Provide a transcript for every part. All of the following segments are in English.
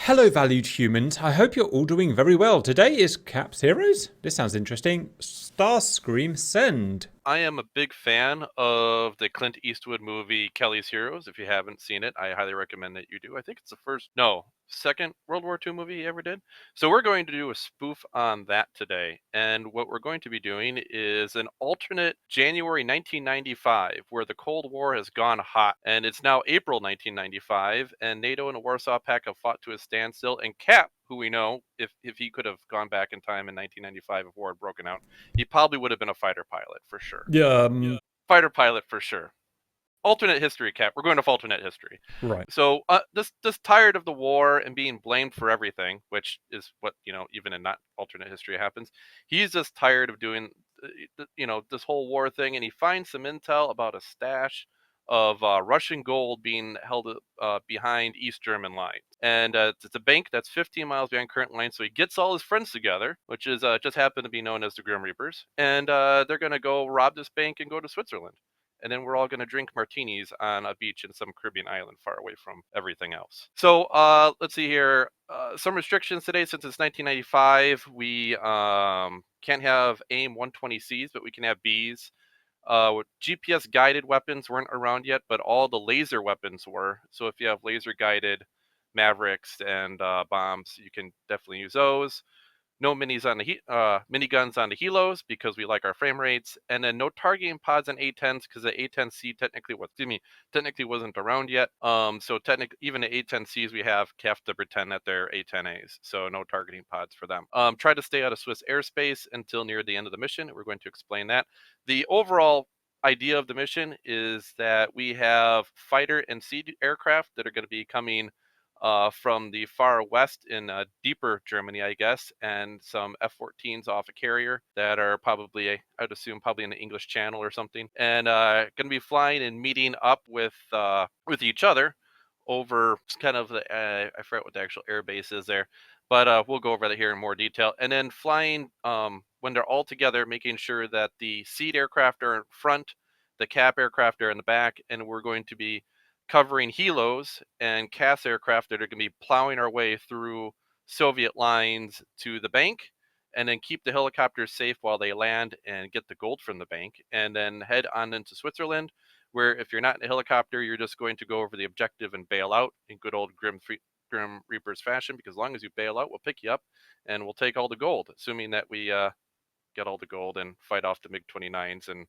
Hello, valued humans. I hope you're all doing very well. Today is Cap's Heroes. This sounds interesting. Starscream Send. I am a big fan of the Clint Eastwood movie Kelly's Heroes. If you haven't seen it, I highly recommend that you do. I think it's second World War II movie he ever did. So we're going to do a spoof on that today. And what we're going to be doing is an alternate January 1995 where the Cold War has gone hot. And it's now April 1995 and NATO and the Warsaw Pact have fought to a standstill. And Cap, who we know, if he could have gone back in time in 1995 if war had broken out, he probably would have been a fighter pilot for sure. Yeah, Fighter pilot for sure. Alternate history, Cap. We're going to alternate history. right. So this tired of the war and being blamed for everything, which is what even in not alternate history happens. He's just tired of doing this whole war thing, and he finds some intel about a stash of Russian gold being held behind East German lines. And it's a bank that's 15 miles behind current lines. So he gets all his friends together, which is just happened to be known as the Grim Reapers. And they're going to go rob this bank and go to Switzerland. And then we're all going to drink martinis on a beach in some Caribbean island far away from everything else. So let's see here. Some restrictions today since it's 1995. We can't have AIM 120Cs, but we can have Bs. GPS guided weapons weren't around yet, but all the laser weapons were. So if you have laser guided Mavericks and bombs, you can definitely use those. No minis on the miniguns on the helos because we like our frame rates, and then no targeting pods on A10s because the A10C technically wasn't around yet. So technically, even the A10Cs we have to pretend that they're A10As, so no targeting pods for them. Try to stay out of Swiss airspace until near the end of the mission. We're going to explain that. The overall idea of the mission is that we have fighter and sea aircraft that are going to be coming from the far west in deeper Germany, I guess, and some F-14s off a carrier that are probably, I'd assume, probably in the English Channel or something, and going to be flying and meeting up with each other over kind of the I forget what the actual air base is there, but we'll go over that here in more detail, and then flying when they're all together, making sure that the seed aircraft are in front, the cap aircraft are in the back, and we're going to be covering helos and CAS aircraft that are going to be plowing our way through Soviet lines to the bank, and then keep the helicopters safe while they land and get the gold from the bank, and then head on into Switzerland, where if you're not in a helicopter, you're just going to go over the objective and bail out in good old Grim Reapers fashion, because as long as you bail out, we'll pick you up and we'll take all the gold, assuming that we get all the gold and fight off the MiG-29s and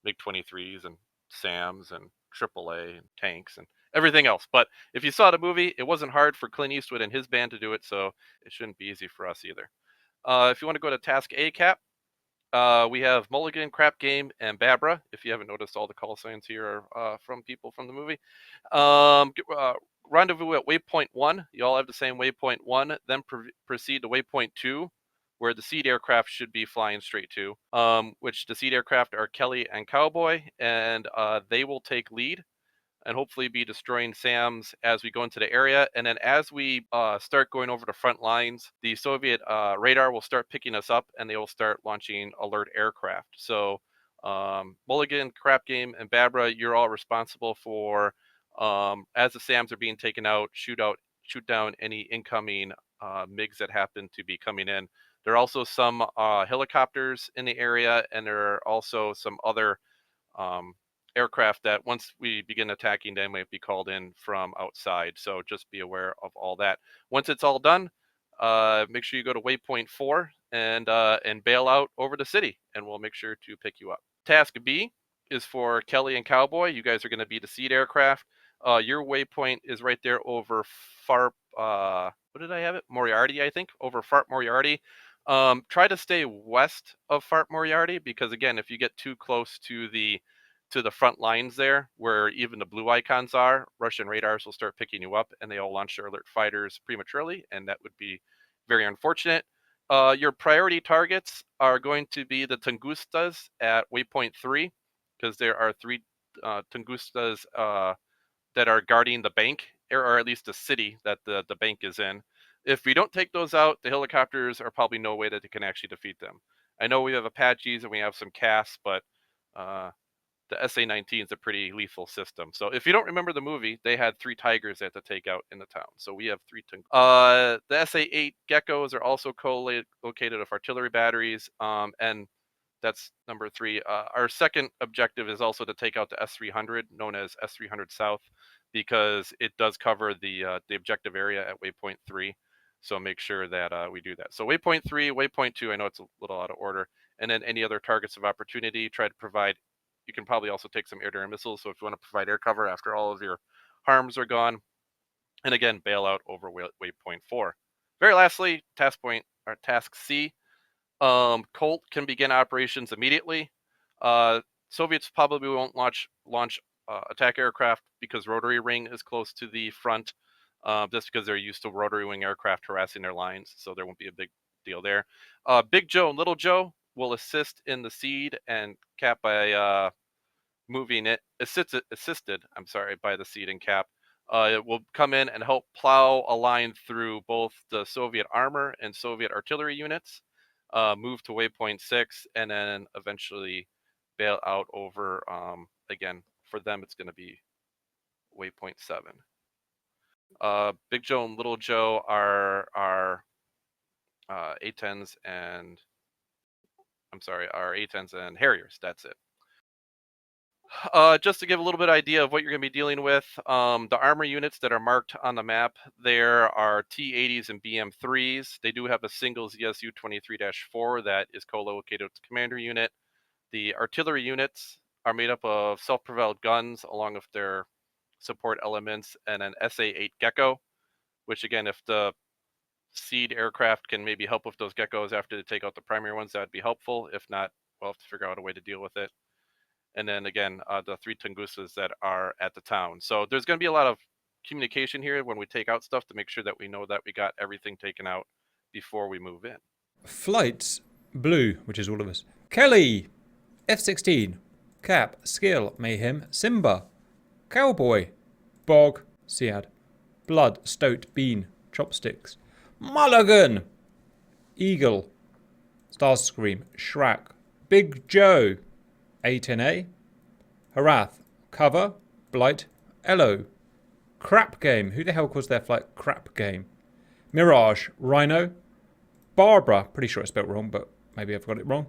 MiG-23s and SAMs and AAA and tanks and everything else. But if you saw the movie, it wasn't hard for Clint Eastwood and his band to do it, so it shouldn't be easy for us either. If you want to go to Task A, Cap, we have Mulligan, Crap Game, and Babra. If you haven't noticed, all the call signs here are from people from the movie. Rendezvous at waypoint 1. You all have the same waypoint 1. Then proceed to waypoint 2, where the seed aircraft should be flying straight to, which the seed aircraft are Kelly and Cowboy, and they will take lead and hopefully be destroying SAMs as we go into the area. And then as we start going over the front lines, the Soviet radar will start picking us up, and they will start launching alert aircraft. So Mulligan, Crap Game, and Babra, you're all responsible for, as the SAMs are being taken out, shoot down any incoming MiGs that happen to be coming in. There are also some helicopters in the area, and there are also some other aircraft that once we begin attacking, they might be called in from outside. So just be aware of all that. Once it's all done, make sure you go to waypoint 4 and bail out over the city, and we'll make sure to pick you up. Task B is for Kelly and Cowboy. You guys are going to be the seed aircraft. Your waypoint is right there over Farp. What did I have it? Moriarty, I think, over Farp Moriarty. Try to stay west of Fart Moriarty, because again, if you get too close to the front lines there, where even the blue icons are, Russian radars will start picking you up, and they all launch their alert fighters prematurely, and that would be very unfortunate. Your priority targets are going to be the Tungustas at waypoint 3, because there are 3 Tungustas that are guarding the bank, or at least the city that the bank is in. If we don't take those out, the helicopters are probably no way that they can actually defeat them. I know we have Apaches and we have some CAS, but the SA-19 is a pretty lethal system. So if you don't remember the movie, they had 3 tigers they had to take out in the town. So we have 3 the SA-8 geckos are also co-located with artillery batteries, and that's number 3. Our second objective is also to take out the S-300, known as S-300 South, because it does cover the objective area at waypoint 3. So make sure that we do that. So waypoint 3, waypoint 2, I know it's a little out of order. And then any other targets of opportunity, try to provide. You can probably also take some air-to-air missiles. So if you want to provide air cover after all of your harms are gone. And again, bail out over waypoint 4. Very lastly, task C. Colt can begin operations immediately. Soviets probably won't launch attack aircraft because rotary wing is close to the front, just because they're used to rotary wing aircraft harassing their lines, so there won't be a big deal there. Big Joe and Little Joe will assist in the seed and cap by moving it, assisted by the seed and cap. It will come in and help plow a line through both the Soviet armor and Soviet artillery units, move to waypoint 6, and then eventually bail out over, again, for them it's going to be waypoint 7. Big Joe and Little Joe are A-10s and are A-10s and Harriers. That's it. Just to give a little bit of idea of what you're going to be dealing with, the armor units that are marked on the map there are T-80s and BM-3s. They do have a single ZSU-23-4 that is co-located with the commander unit. The artillery units are made up of self-propelled guns along with their support elements and an SA-8 Gecko, which again, if the seed aircraft can maybe help with those geckos after they take out the primary ones, that would be helpful. If not, we'll have to figure out a way to deal with it. And then again, the 3 Tungusas that are at the town. So there's going to be a lot of communication here when we take out stuff to make sure that we know that we got everything taken out before we move in. Flight Blue, which is all of us. Kelly, F-16, Cap, Skill, Mayhem, Simba, Cowboy, Bog, Siad, Blood, Stoat, Bean, Chopsticks, Mulligan, Eagle, Starscream, Shrek, Big Joe, A10A, Harath, Cover, Blight, Elo, Crap Game. Who the hell calls their flight Crap Game? Mirage, Rhino, Barbara. Pretty sure I spelled wrong, but maybe I've got it wrong.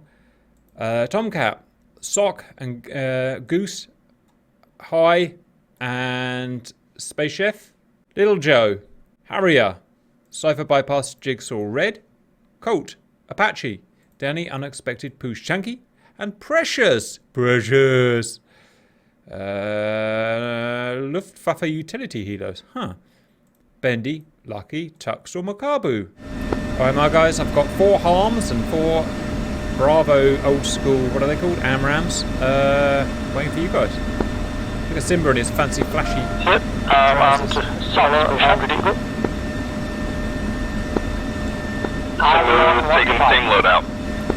Tomcat, Sock and Goose, High and Space Chef. Little Joe, Harrier, Cypher Bypass, Jigsaw Red, Colt, Apache, Danny Unexpected Poosh Chunky, and Precious. Luftwaffe Utility Healers. Bendy, Lucky, Tux, or Makabu. Alright, my guys, I've got 4 harms and 4 Bravo old school, what are they called? AMRAMs. Waiting for you guys. Look at Simba and his fancy flashy. Yep, Solo, Hungry Eagle. Taking the same loadout.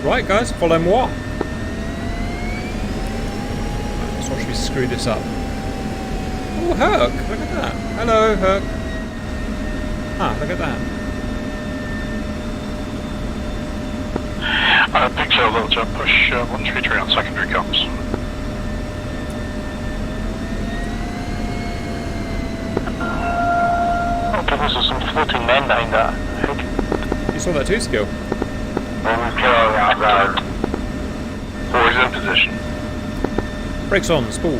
Right, guys, follow moi. So should we screw this up? Oh, Herc, look at that. Hello, Herc. Look at that. Big Joe, Little Joe, push 133 on secondary comms. Okay, this is some floating men behind that. You saw that too, Skill? Boys in position. Brakes on, spool.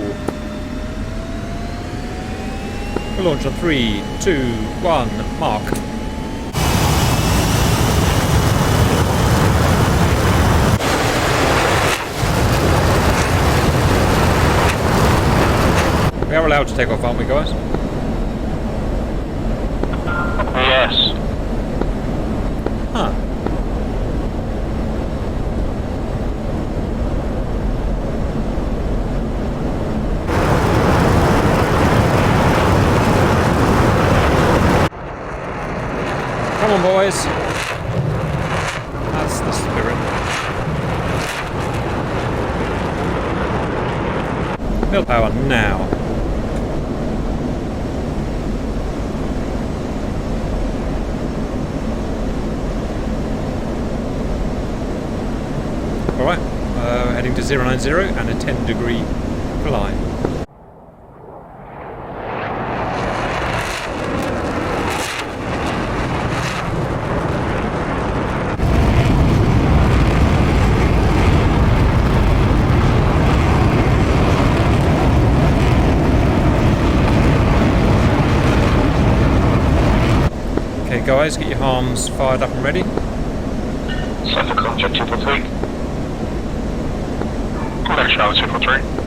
We'll launch on 3, 2, 1, mark. We are allowed to take off, aren't we, guys? Yes. Come on, boys. That's the spirit. Build power now. Alright, heading to 090 and a 10-degree fly. Okay guys, get your arms fired up and ready. Set for contact 243. Contact Charlie 243.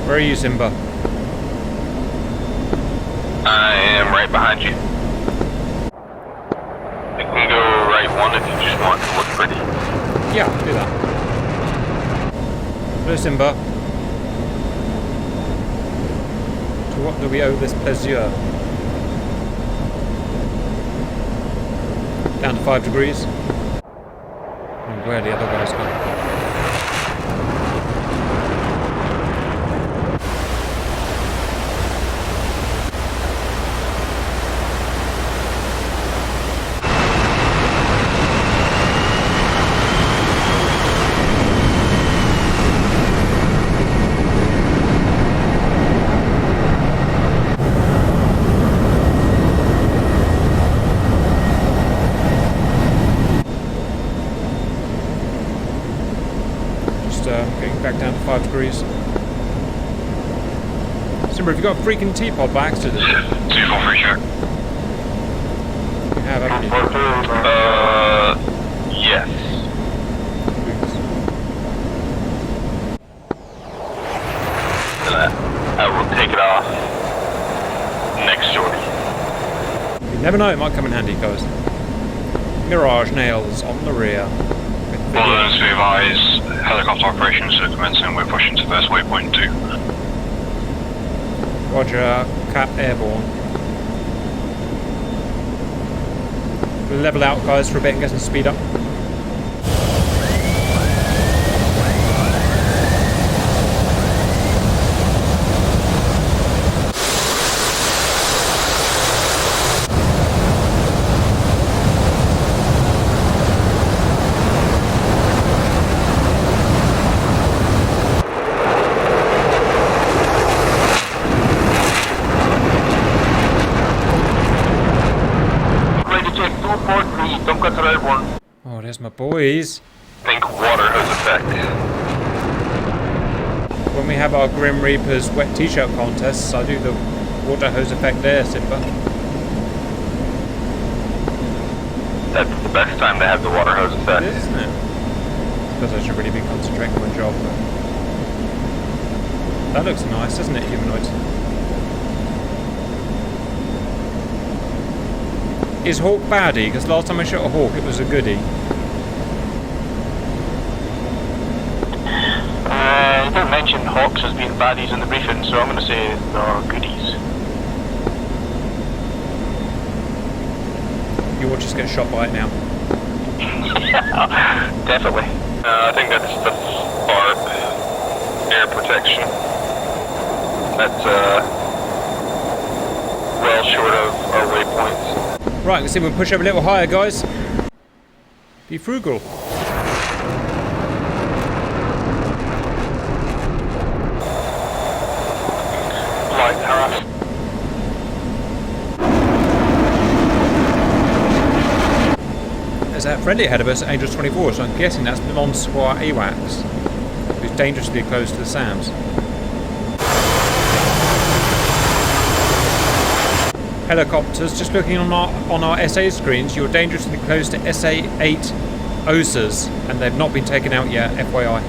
Where are you, Simba? I am right behind you. I can go right one if you just want to look pretty. Yeah, do that. Hello, Simba. To what do we owe this pleasure? Down to 5 degrees. And where are the other guys gone? Getting back down to 5 degrees. Simba, have you got a freaking teapot by accident? 243 check. You have, haven't you? Yes. I will take it off next shorty. You never know, it might come in handy, guys. Mirage nails on the rear. All those we advise, helicopter operations are commencing. We're pushing to first waypoint 2. Roger, cap airborne. We'll level out, guys, for a bit and get some speed up. Oh, there's my boys. Think water hose effect. When we have our Grim Reapers wet t-shirt contests, I do the water hose effect there, Simba. That's the best time to have the water hose effect. It is, isn't it? Because I should really be concentrating on my job. But that looks nice, doesn't it, humanoids? Is Hawk baddie? Because last time I shot a Hawk, it was a goodie. You didn't mention Hawks as being baddies in the briefing, so I'm going to say they're goodies. You will just get shot by it now. Definitely. I think that's the FARP air protection. That's well short of our waypoints. Right, let's see if we can push up a little higher, guys. Be frugal. Light harass. There's that friendly ahead of us at Angels 24, so I'm guessing that's non-SWAT AWACS, who's dangerously close to the SAMs. Helicopters, just looking on our SA screens, you're dangerously close to SA-8 OSAs, and they've not been taken out yet, FYI.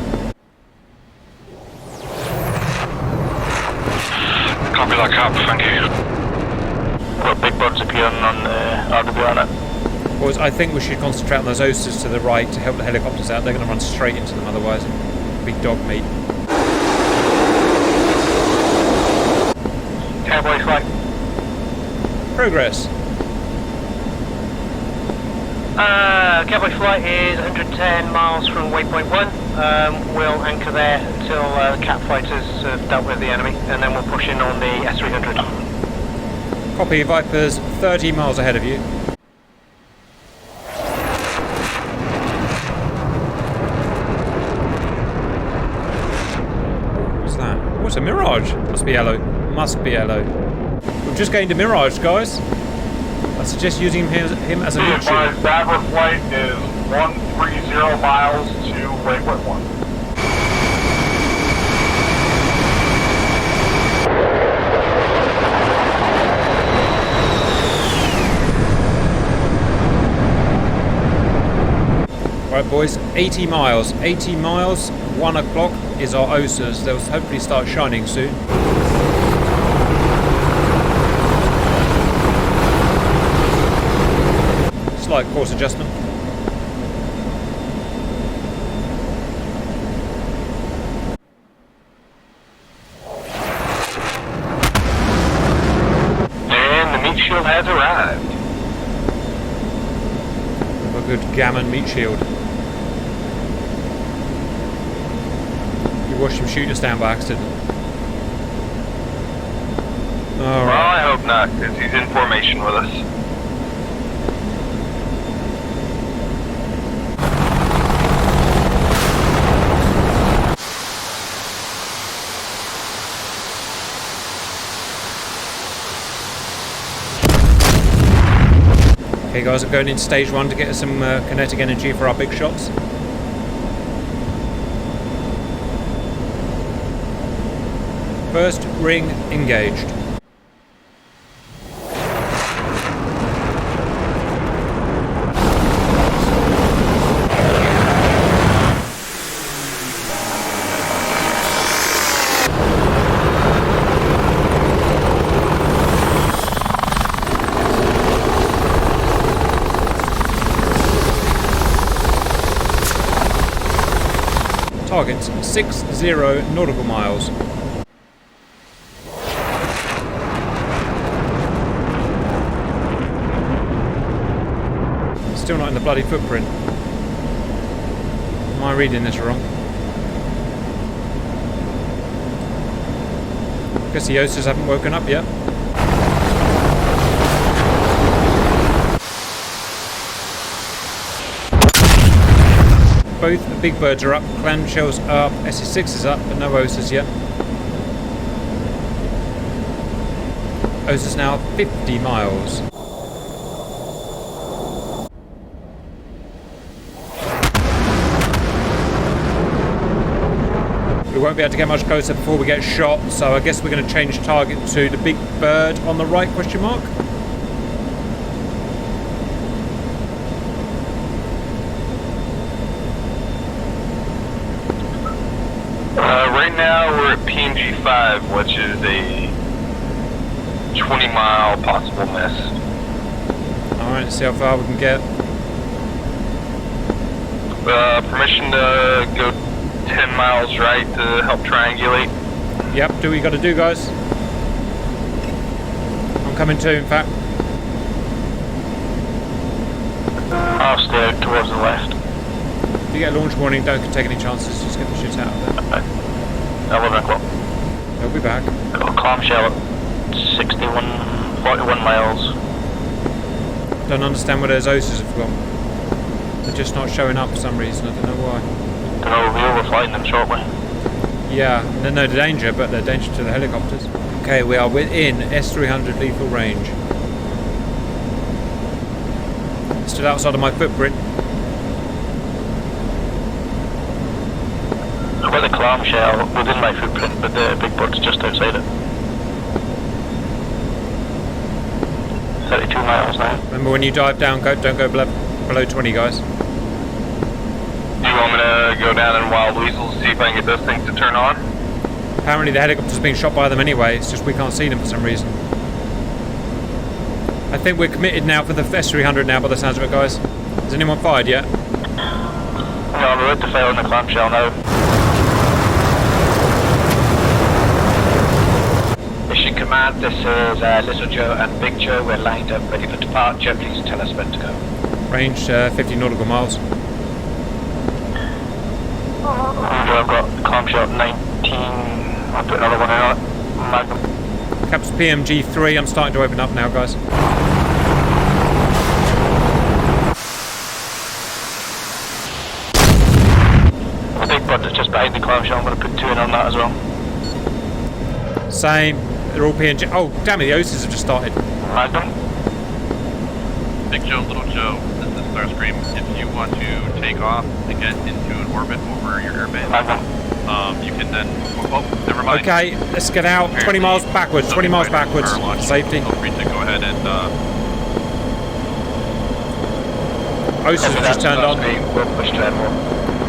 Copy that, Cap, thank you. Got a big big birds appearing on the RWR. Boys, I think we should concentrate on those Osas to the right to help the helicopters out. They're going to run straight into them otherwise. Big dog meat. Cowboy flight. Progress. Cowboy flight is 110 miles from waypoint 1. We'll anchor there until Cat fighters have dealt with the enemy, and then we'll push in on the S300. Copy, Vipers 30 miles ahead of you. What's that? What's a Mirage? Must be yellow. Must be yellow. We've just gained a Mirage, guys. I suggest using him as a meat shield. Dabber flight is 130 miles to waypoint 1. Right, boys, 80 miles. 80 miles, 1 o'clock is our Osas. They'll hopefully start shining soon. Slight course adjustment. And the meat shield has arrived. A good gammon meat shield. You watched him shoot us down by accident. Well, I hope not, because he's in formation with us. Okay guys, I'm going in stage 1 to get us some kinetic energy for our big shots. First ring engaged. Targets 60 nautical miles. Still not in the bloody footprint. Am I reading this wrong? Guess the Osas haven't woken up yet. Both the big birds are up, clamshells are up, SS6 is up, but no Osas yet. Osas now 50 miles. We won't be able to get much closer before we get shot, so I guess we're going to change target to the big bird on the right, question mark? Right now we're at PMG 5, which is a 20-mile possible miss. Alright, let's see how far we can get. Permission to go 10 miles right to help triangulate. Yep, do what you got to do, guys. I'm coming too, in fact. I'll stay out towards the left. If you get a launch warning, don't take any chances, just get the shit out of there. 11 o'clock. They'll be back. Got a clamshell at 41 miles. Don't understand where those Osas have gone. They're just not showing up for some reason, I don't know why. Don't know, we'll be overflying them shortly. Yeah, they're no danger, but they're danger to the helicopters. Okay, we are within S300 lethal range. Still outside of my footprint. I've got the clamshell within my footprint, but the big bird's just outside it. 32 miles now. Remember, when you dive down, don't go below 20, guys. Do you want me to go down in Wild Weasel to see if I can get those things to turn on? Apparently the helicopter's being shot by them anyway, it's just we can't see them for some reason. I think we're committed now for the S300 now by the sounds of it, guys. Has anyone fired yet? No, I'm ready to fail in the clamshell now. Mission Command, this is Little Joe and Big Joe. We're lined up, ready for departure. Please tell us when to go. Range 50 nautical miles. I've got clamshell 19. I'll put another one out. Magnum. Caps PMG3, I'm starting to open up now, guys. The big bud that's just behind the clamshell, I'm going to put 2 in on that as well. Same. They're all PNG. Oh, damn it, the OSIS have just started. Magnum. Big Joe, Little Joe, this is Starscream. If you want to take off and get into an orbit over your airbase, Magnum. you can then. Oh, never mind. Okay, let's get out. 20 miles backwards. 20 miles backwards. Safety. Feel free to go ahead and. OSIS have just turned on. We'll push to airport.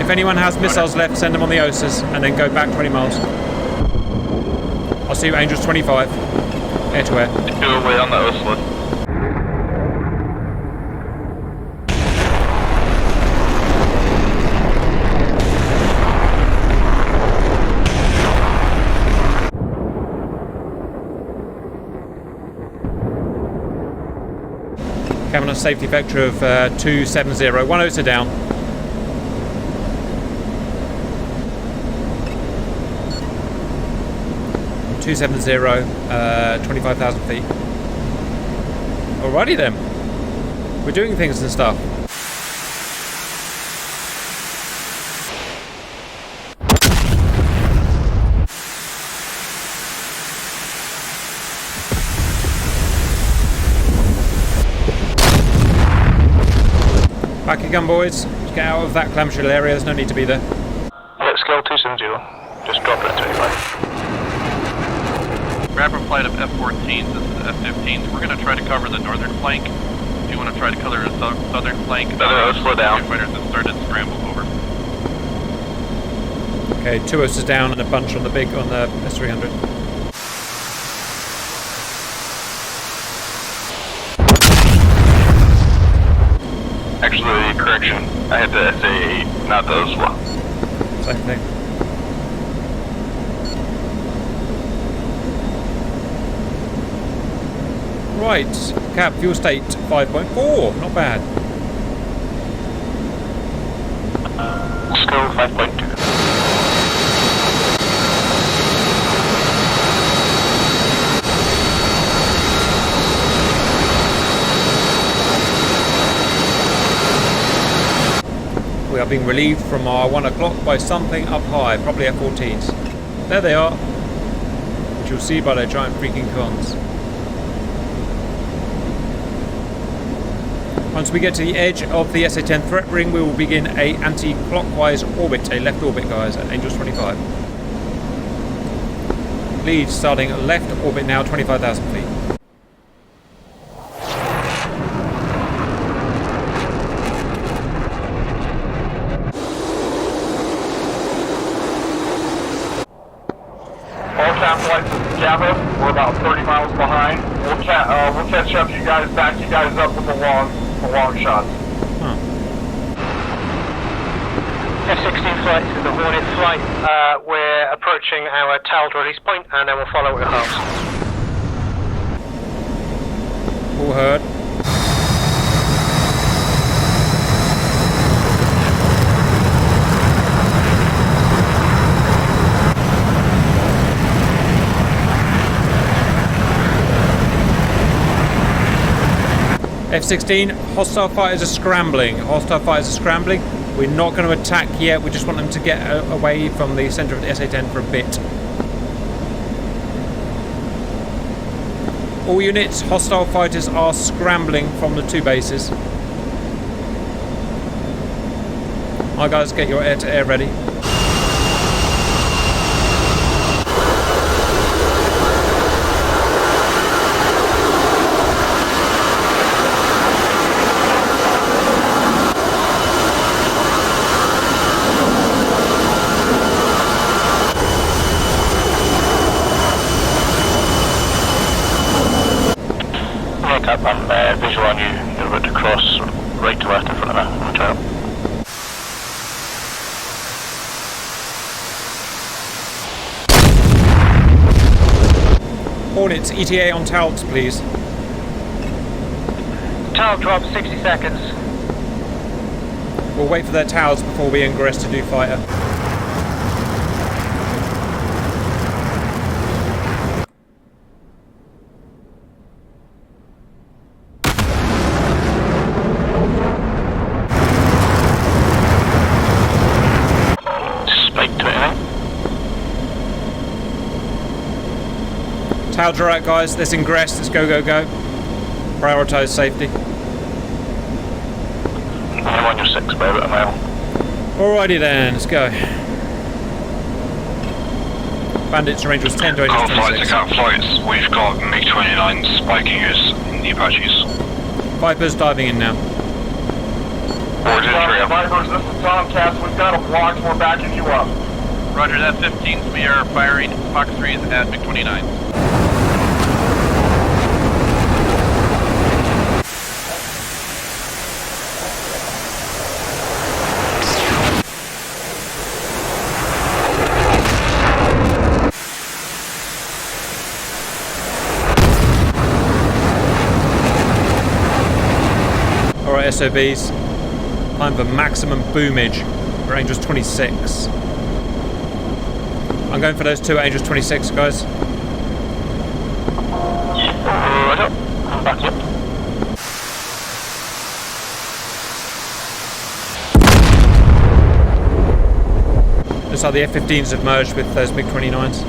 If anyone has missiles left, send them on the OSIS and then go back 20 miles. I'll see you, Angels 25. Air to air. 2 away on the Oslo. Having a safety vector of 270. 1 OSIS down. .270, 25,000 feet. Alrighty then. We're doing things and stuff. Back again, boys. Just get out of that clamshell area. There's no need to be there. Let's go 270. Just drop it at 25. Grab a flight of F-14s, this is F-15s. We're going to try to cover the northern flank. Do you want to try to cover the southern flank? Slow down. Fighters have started to scramble over. Okay, 2 OSIS down and a bunch on the S300. Actually, correction. I had the SA8, not the Oslo. Same thing. Right, cap fuel state 5.4, not bad. Skill 5.2. We are being relieved from our 1 o'clock by something up high, probably F-14s. There they are, which you'll see by their giant freaking cons. Once we get to the edge of the SA-10 threat ring, we will begin a anti-clockwise orbit, a left orbit, guys, at Angels 25. Lead starting left orbit now, 25,000 feet. All cap flights is Java. We're about 30 miles behind. We'll catch up you guys, back you guys up with the long shots. F-16 flight, this is the Hornet flight. We're approaching our tailed release point and then we'll follow it at halves. All heard. F-16, hostile fighters are scrambling. Hostile fighters are scrambling. We're not going to attack yet. We just want them to get away from the centre of the SA-10 for a bit. All units, hostile fighters are scrambling from the 2 bases. My guys, get your air-to-air ready. Up on across right to left in front of me. Watch out. Hornets, ETA on Talks, please. Tower drop, 60 seconds. We'll wait for their towers before we ingress to do fighter. Spike 29. Towers are out, guys. Let's ingress. Let's go, go, go. Prioritise safety. I'm on your 6 by about a mile. Alrighty then, let's go. Bandits range was 10 to Angels Cat flights 26. to cat flights. We've got MiG-29 spiking us in the Apaches. Vipers diving in now. Origin 3 Vipers, this is Tomcats. We've got a block. We're backing you up. Roger that, 15s. We are firing Fox 3s at MiG-29. Alright, SOBs. Time for maximum boomage for Angels 26. I'm going for those two Angels 26, guys. Right up. I'm back up. Looks like the F-15s have merged with those MiG-29s.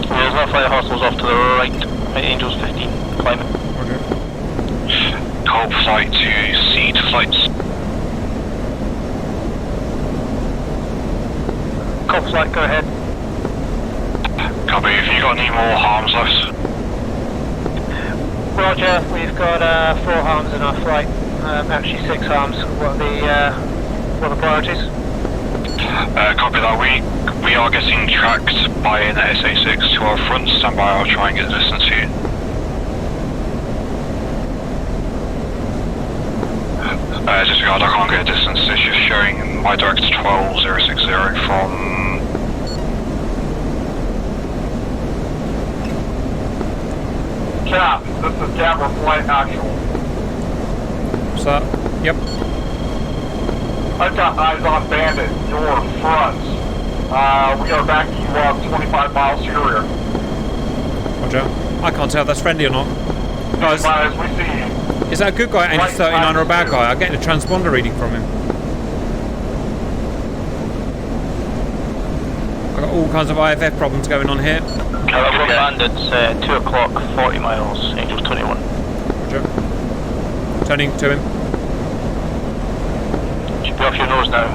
There's no fire hostiles off to the right. At Angels 15. Climbing. Roger. Cold flight to seed flights. Cop flight, go ahead. Copy. Have you got any more harms left? Roger, we've got 4 harms in our flight. Actually 6 harms. What are the priorities? Copy that. We are getting tracked by an SA-6 to our front. Stand by. I'll try and get the distance to you. Disregard, I can't get a distance. It's just showing my direct 12060 from... Cap, this is Cap. We're flight actual. What's that? Yep. I've got eyes on Bandit. Your front. We are backing you up 25 miles to your rear. Roger. I can't tell if that's friendly or not. Guys, As we see you. is that a good guy, Angel 39, or a bad guy? I'm getting a transponder reading from him. I've got all kinds of IFF problems going on here. Caliber bandits, 2 o'clock, 40 miles, Angels 21. Roger. Turning to him. Should be off your nose now.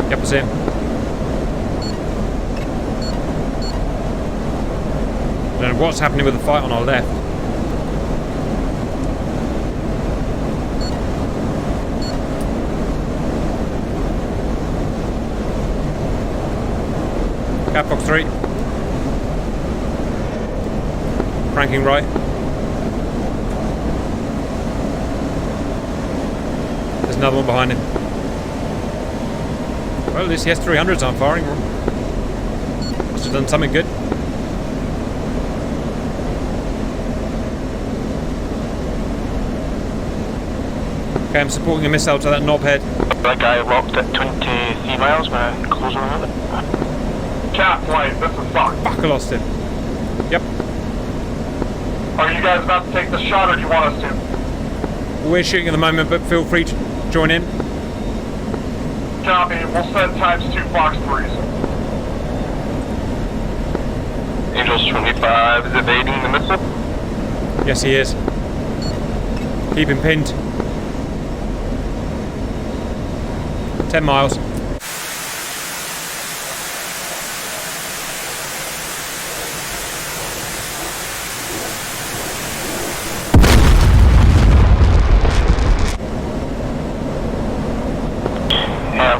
Yep, I see him. I don't know what's happening with the fight on our left. Cat Fox 3. Cranking right. There's another one behind him. Well, at least the S-300s aren't firing. Must have done something good. Okay, I'm supporting a missile to that knobhead. That guy locked at 23 miles, man. Close on it. Cap flight, this is Fox. Fuck, I lost him. Yep. Are you guys about to take the shot or do you want us to? We're shooting at the moment, but feel free to join in. Copy, we'll send ×2 Fox 3s. Angels 25 is evading the missile. Yes, he is. Keep him pinned. 10 miles.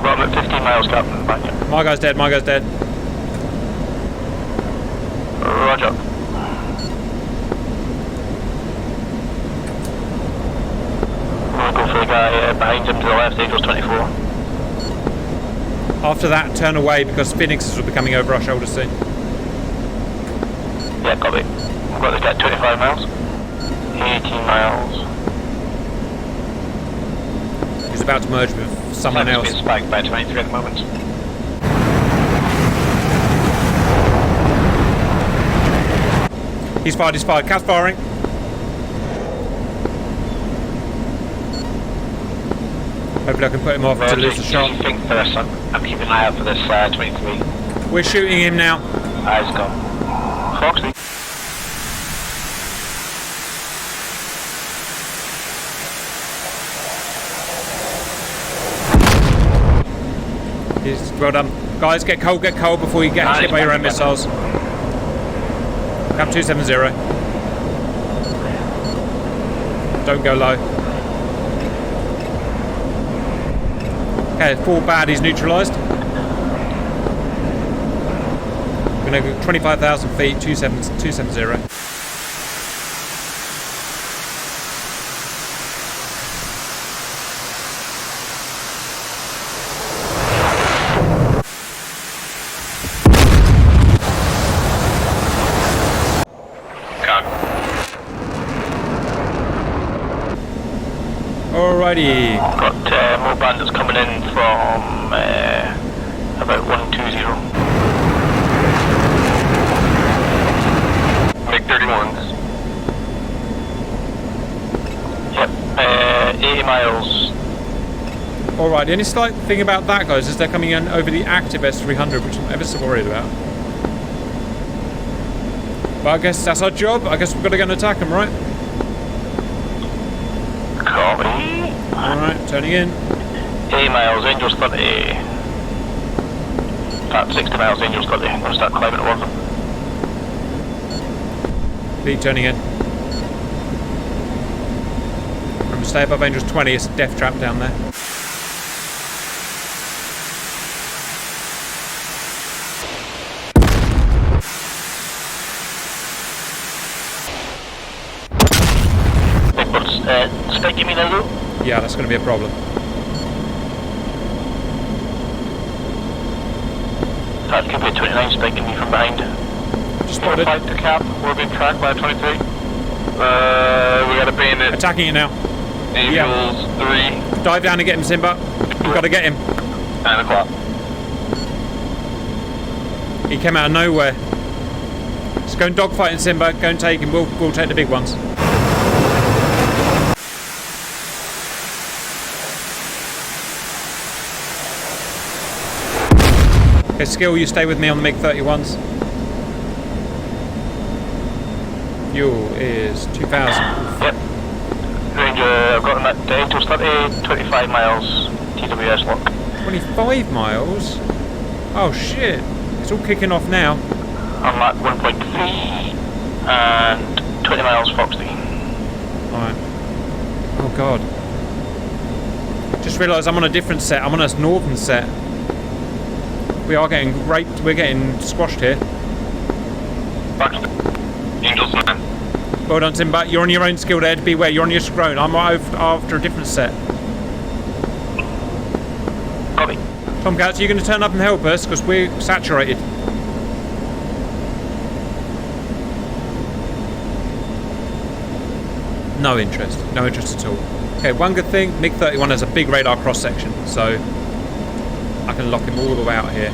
Got him at 15 miles, Captain. Back in. My guy's dead, my guy's dead. Roger. behind him to the left, Angel's 24. After that, turn away because Phoenixes will be coming over our shoulders soon. Yeah, copy. We've got this guy at 25 miles. 18 miles. He's about to merge with someone else. Being spiked by 23 at the moment. He's fired. Cat's firing. Hopefully I can put him off to lose the shot. Think for this. I'm keeping an eye out for this 23. We're shooting him now. Eyes gone. Foxy. Well done. Guys, get cold before you get hit by your own missiles. Cap 270. Don't go low. Okay, 4 baddies neutralised. We're going to go 25,000 feet, 270. Alrighty. Got more bandits coming in from about 120. MiG-31s. Yep, 80 miles. Alright, the only slight thing about that, guys, is they're coming in over the active S300, which I'm ever so worried about. But I guess that's our job. I guess we've got to go and attack them, right? Copy. Alright, turning in. 80 miles, Angels 30. About 60 miles, Angels 30. I'm going to start climbing towards them. Lead turning in. Remember, stay above Angels 20. It's a death trap down there. Big birds. Spike you mean a loop? Yeah, that's going to be a problem. That could be a 29 spiking me from behind. Just spotted. 5 to cap. We're being tracked by a 23. We got a bandit. Attacking it now. Angels 3. Dive down and get him, Simba. We've got to get him. 9 o'clock. He came out of nowhere. Just go and dogfight him, Simba. Go and take him. We'll take the big ones. Okay, Skill, you stay with me on the MiG-31s. Fuel is 2,000. Yep. Ranger, I've got them at Angels 30, 25 miles, TWS lock. 25 miles? Oh shit. It's all kicking off now. I'm at 1.3 and 20 miles Foxley. Alright. Oh god. Just realised I'm on a different set. I'm on a northern set. We are getting raped. We're getting squashed here. Angels 9. Well done, Simba. You're on your own, Skilled Ed. Beware, you're on your scrone. I'm after a different set. Copy. Tomcats, are you going to turn up and help us? Because we're saturated. No interest. No interest at all. Okay, one good thing, MiG-31 has a big radar cross-section, so I can lock him all the way out here.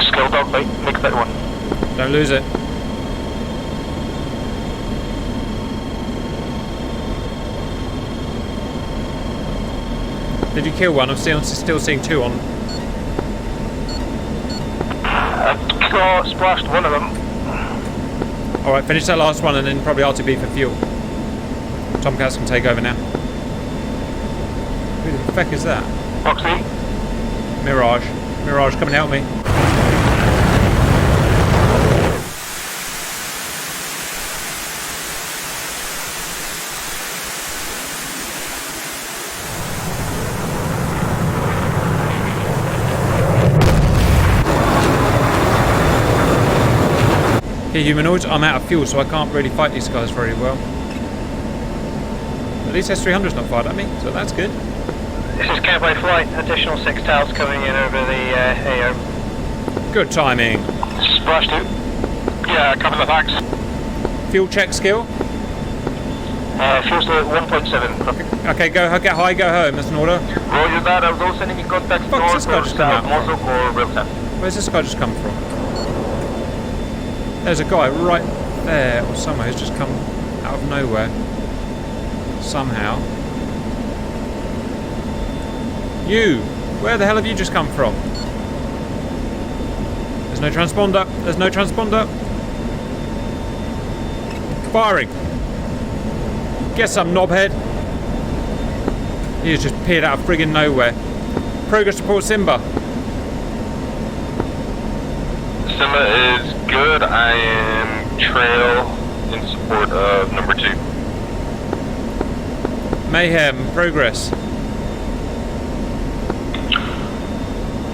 Skill dog bait, MiG-31. Don't lose it. Did you kill one? I'm still seeing 2 on. Splashed one of them. Alright, finish that last one and then probably RTB for fuel. Tomcats can take over now. Who the feck is that? Foxy. Mirage. Mirage, come and help me. Okay, humanoids, I'm out of fuel, so I can't really fight these guys very well. At least S300's not fired at me, so that's good. This is Cowboy Flight, additional 6 tails coming in over the AO. Good timing. Splash 2. Yeah, copy that, thanks. Fuel check skill. Fuel's at 1.7, copy. Okay, go get high, go home. That's an order. Roger that. Are those enemy contacts Fuck's this guy just come out from? Mosok or Rilton? Where's this guy just come from? There's a guy right there or somewhere who's just come out of nowhere. Somehow. You! Where the hell have you just come from? There's no transponder. There's no transponder. Firing! Get some knobhead. He's just appeared out of friggin' nowhere. Progress report, Simba. Simba is good. I am trail in support of number 2. Mayhem, progress.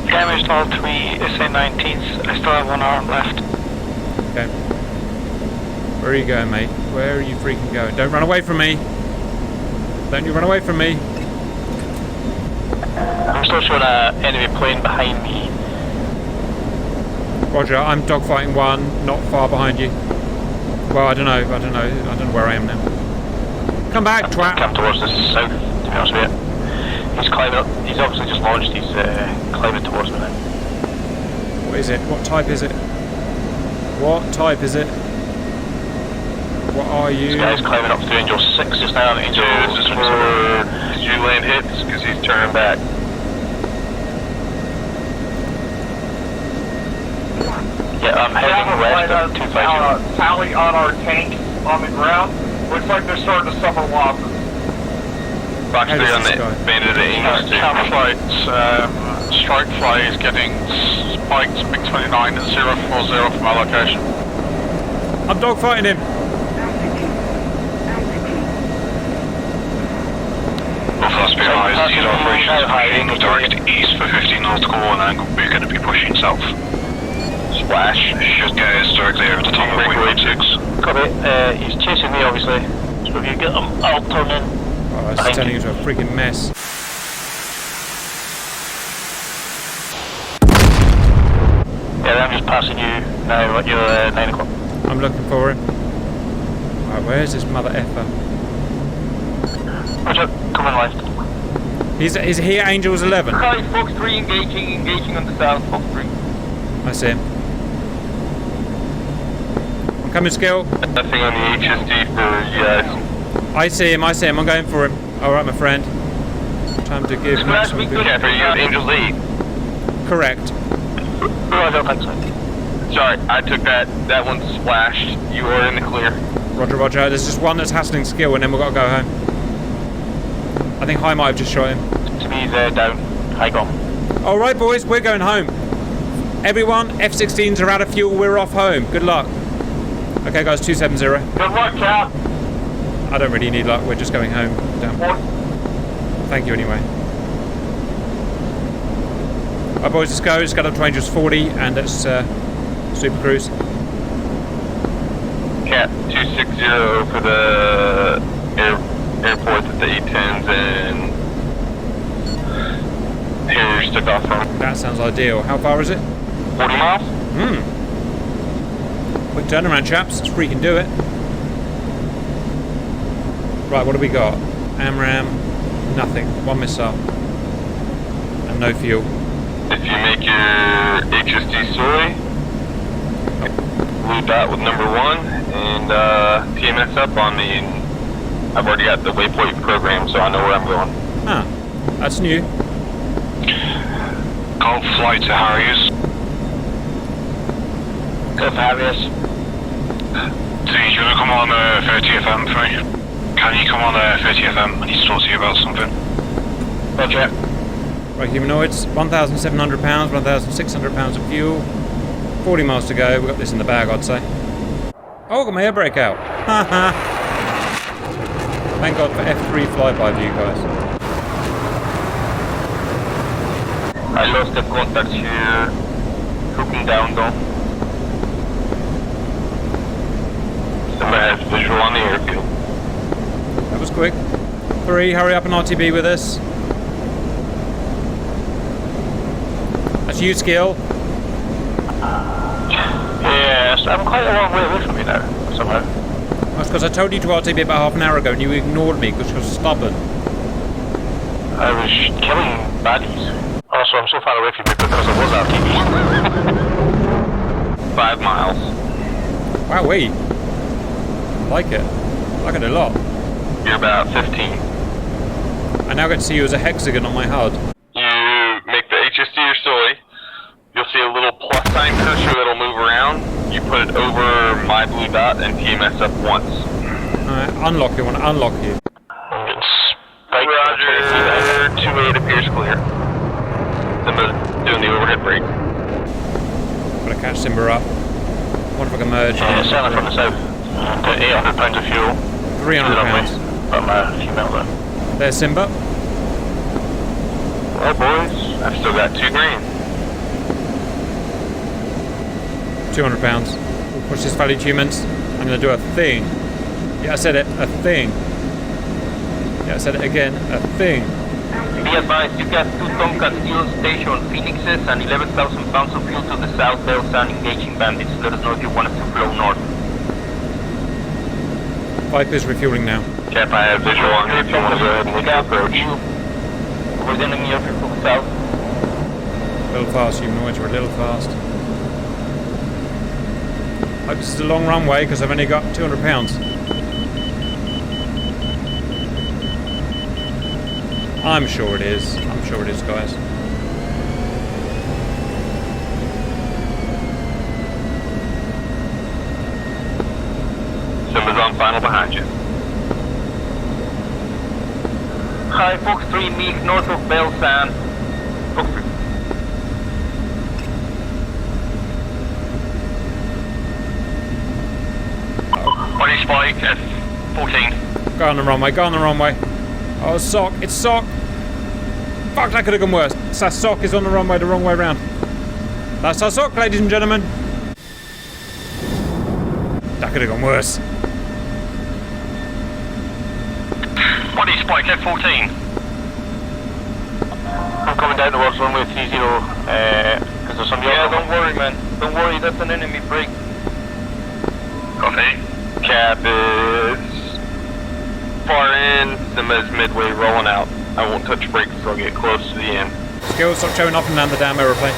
Damaged all 3 SA-19s. I still have 1 arm left. Okay. Where are you going, mate? Where are you freaking going? Don't run away from me. Don't you run away from me. I'm still showing an enemy plane behind me. Roger, I'm dogfighting 1, not far behind you. Well, I don't know where I am now. Come back, twat. Come towards the south, to be honest with you. He's climbing up. He's obviously just launched. He's climbing towards me now. What is it? What type is it? What type is it? What are you? This guy's climbing up to Angel 6 just now. Angel Is this for you land hits? Because he's turning back. Yeah, I'm heading west of 250. Tally on our tank on the ground. Looks like they're starting to suffer losses. Box How 3 does on this the go? bandit at Angels 2. Camera flights, strike fly is getting spiked MiG-29 at 040 from our location. I'm dogfighting him. Northwest BI, these operations pushing direct east for 15 nautical and then we're going to be pushing south. Splash. Should get us directly over the top of waypoint 6. Copy. He's chasing me, obviously. So if you get him, I'll turn in. Oh, it's turning into a freaking mess. Yeah, I'm just passing you now at your 9 o'clock. I'm looking for him. Right, where's this mother effer? Roger, coming left. He's here, Angels 11. Hi, Fox 3 engaging on the south, Fox 3. I see him. I'm coming, Skill. Nothing on the HSD for you guys. I see him. I'm going for him. Alright, my friend. Time to give maximum boost. Cap, are you at Angels 8? Correct. Roger, thanks. Sorry, I took that. That one splashed. You are in the clear. Roger, roger. There's just one that's hassling Skill, and then we've got to go home. I think High might have just shot him. Speed down. High gone. Alright, boys, we're going home. Everyone, F-16s are out of fuel. We're off home. Good luck. Okay, guys, 270. Good luck, Cap. I don't really need luck. We're just going home. Damn. Thank you anyway. Alright, boys, let's go. Let's get up to Angels 40 and let's super cruise. Cap 260 for the airport that the A-10s and Harriers took off from. That sounds ideal. How far is it? 40 miles? Quick turnaround, chaps. Let's freaking do it. Right, what do we got? AMRAAM, nothing. 1 missile. And no fuel. If you make your HSD soy, loop that with number 1 and TMS up on me. And I've already got the waypoint program, so I know where I'm going. Ah, that's new. Golf flight to Harriers. Go for Harriers. So you want to come on 30 FM for me? Can you come on 30 FM? I need to talk to you about something. Roger. Right, humanoids, 1,700 pounds, 1,600 pounds of fuel, 40 miles to go. We've got this in the bag, I'd say. Oh, I got my air brake out. Haha. Thank God for F3 flyby view, guys. I lost the contact here. Looking down though. visual on the airfield. That was quick. 3, hurry up and RTB with us. That's you, Skill. Yes, I'm quite a long way away from you now, somehow. That's because I told you to RTB about half an hour ago and you ignored me because you're stubborn. I was killing baddies. Also, I'm so far away from you because I was RTB. 5 miles. Wowee. I like it. I like it a lot. You're about 15. I now get to see you as a hexagon on my HUD. You make the HSD your soy. You'll see a little plus sign cursor that'll move around. You put it over my blue dot and TMS up once. Alright, unlock you. I want to unlock you. I'm getting spiked. Roger, 2-8 appears clear. Simba's doing the overhead brake. I'm going to catch Simba up. What if I can merge? Yeah, certainly from the south. 800 pounds of fuel. 300 pounds. From a female then. There's Simba. Well, boys, I've still got $2,000. 200 pounds. We'll push this valued humans. I'm going to do a thing. Yeah, I said it. A thing. Yeah, I said it again. A thing. Be advised, you got 2 Tomcat fuel station Phoenixes and 11,000 pounds of fuel to the south. Bell Sun engaging bandits. Let us know if you want us to flow north. Viper's refueling now. Cap, I have visual on you if you want to go ahead and make your approach. We're sending you to the south. A little fast, humanoids. We're a little fast. Hope this is a long runway because I've only got 200 pounds. I'm sure it is. I'm sure it is, guys. Simba's on final behind you. Hi, Fox 3, Meek, north of Bell Sun. Fox 3. Body spike F14. Go on the runway. Go on the runway. Oh, sock. It's sock. Fuck, that could have gone worse. So sock is on the runway the wrong way round. That's our sock, ladies and gentlemen. That could have gone worse. Body spike F14. I'm coming down towards runway 30, because there's some... Yeah, don't worry, man. Don't worry, that's an enemy break. Copy. Cap is far in. Simba's midway rolling out. I won't touch brakes until I get close to the end. Skills, stop showing up and down the damn aeroplane.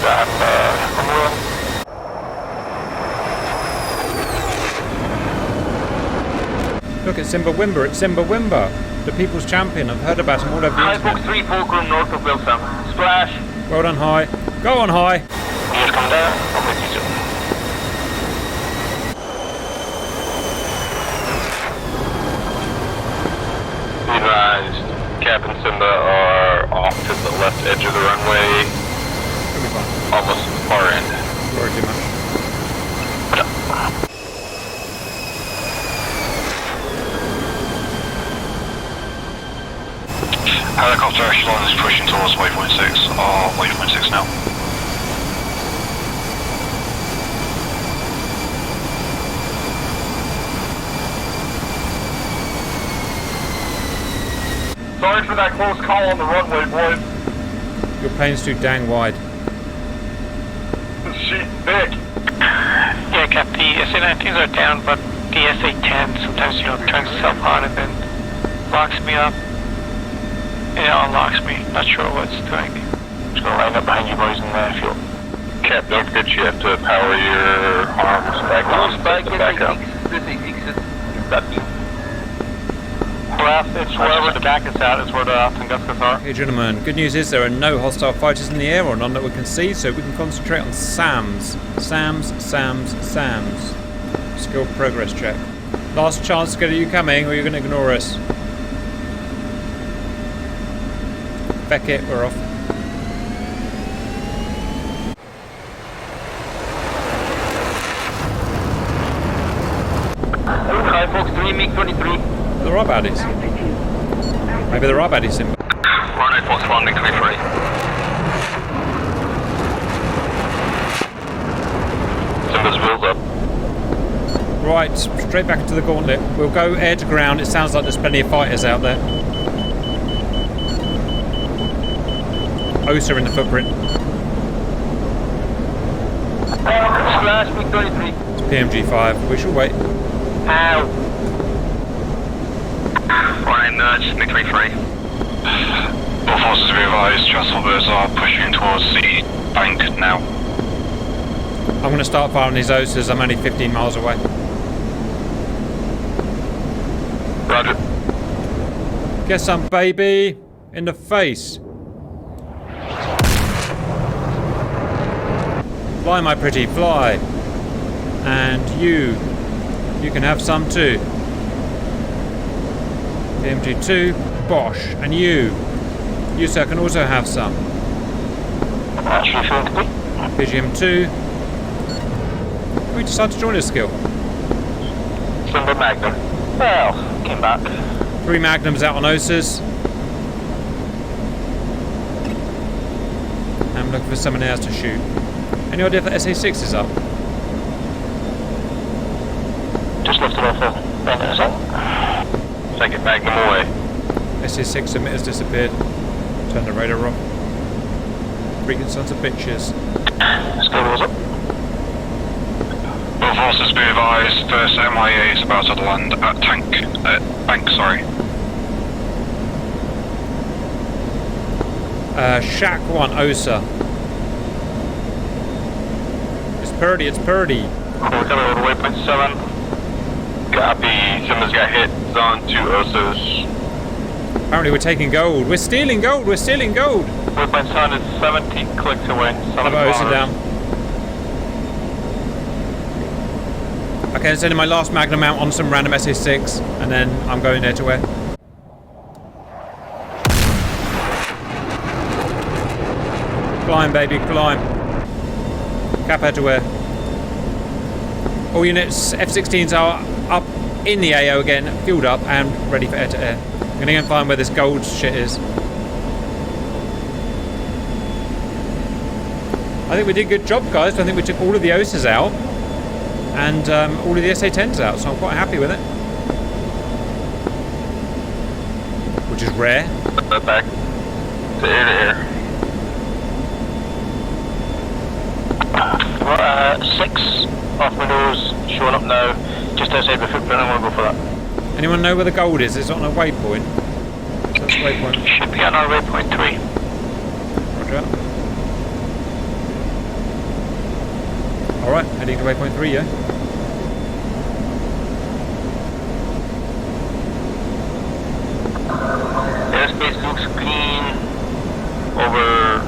I'm rolling. Look, it's Simba Wimber. It's Simba Wimber. The people's champion. I've heard about him all over the Hi, internet. Fox 3, Fulcrum, north of Bell Sun. Splash. Well done, high. Go on, high. You just come down. I'm with you. Be advised, Cap and Simba are off to the left edge of the runway, It'll be fine. almost to the far end. Don't worry too much. Helicopter echelon is pushing towards waypoint 6, or waypoint 6 now. Sorry for that close call on the runway, boys. Your plane's too dang wide. This sheet's big. Yeah, Cap, the SA-19s are down, but the SA-10 sometimes, turns itself on and then locks me up. Yeah, unlocks me. Not sure what it's doing. Just gonna line up behind you boys in the field. Cap, don't forget you have to power your arms back on. Back up. Left, it's wherever the back is at, is where the Tunguskis are. Hey gentlemen, good news is there are no hostile fighters in the air, or none that we can see, so we can concentrate on SAMs. SAMs. Skill progress check. Last chance to get you coming, or you're going to ignore us. Feck it, we're off. Hi, Fox 3, MiG-23. There are baddies. Maybe there are baddies, Simba. Runway Fox 1, incoming 3. Simba's wheels up. right, straight back to the gauntlet. We'll go air to ground. It sounds like there's plenty of fighters out there. OSA in the footprint. Slash Victory 3. It's PMG5. We shall wait. Ow. Right, emerge, Victory 3. All forces be advised, transporters are pushing towards the bank now. I'm going to start firing these OSAs. I'm only 15 miles away. Roger. Get some, baby. In the face. Fly, my pretty, fly. And you can have some too. PMG2, Bosch, and you, sir, can also have some. PGM2. We decided to join this skill. Single Magnum. Well, came back. 3 Magnums out on OSAs. I'm looking for someone else to shoot. Any idea if the SA6 is up? Just lifted off the bandit out. Second Magnum away. SA6 emitters disappeared. Turn the radar off. Freaking sons of bitches. Skill was up. All forces be advised, first MIA is about to land at bank, sorry. Shack 1, OSA. It's Purdy, it's Purdy. We're coming over to waypoint 7. Copy. Someone's got hit on 2 OSAs. Apparently we're taking gold. We're stealing gold, we're stealing gold. Waypoint 7 is 17 clicks away. I've got OSA down. Okay, I'm sending my last Magnum out on some random SA6, and then I'm going there to air. Climb, baby, climb. Cap air to air. All units, F-16s are up in the AO again, fueled up and ready for air to air. I'm gonna go and find where this gold shit is. I think we did a good job, guys. I think we took all of the OSAs out and all of the SA-10s out, so I'm quite happy with it. Which is rare. Back to air. 6 off windows, showing up now, just outside the footprint. I want to go for that. Anyone know where the gold is? It's on a waypoint. So that's waypoint. Should be on our waypoint 3. Roger. Alright, heading to waypoint 3, yeah? Airspace looks clean over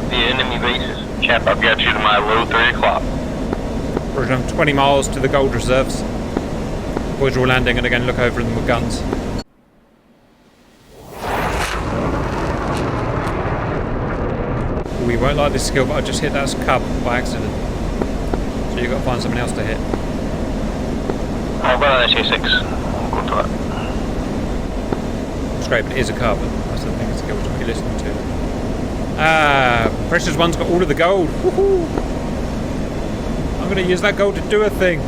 the enemy bases. Cap, I've got you to my low 3 o'clock. Roger, I'm 20 miles to the gold reserves. Boys are all landing and again look over them with guns. We won't like this skill, but I just hit that cub by accident. So you've got to find someone else to hit. I've got an SA6. I'm going for that. It's great, but it is a cub. That's the thing, skill to be listening to. Ah, Precious One's got all of the gold. Woohoo! I'm going to use that gold to do a thing.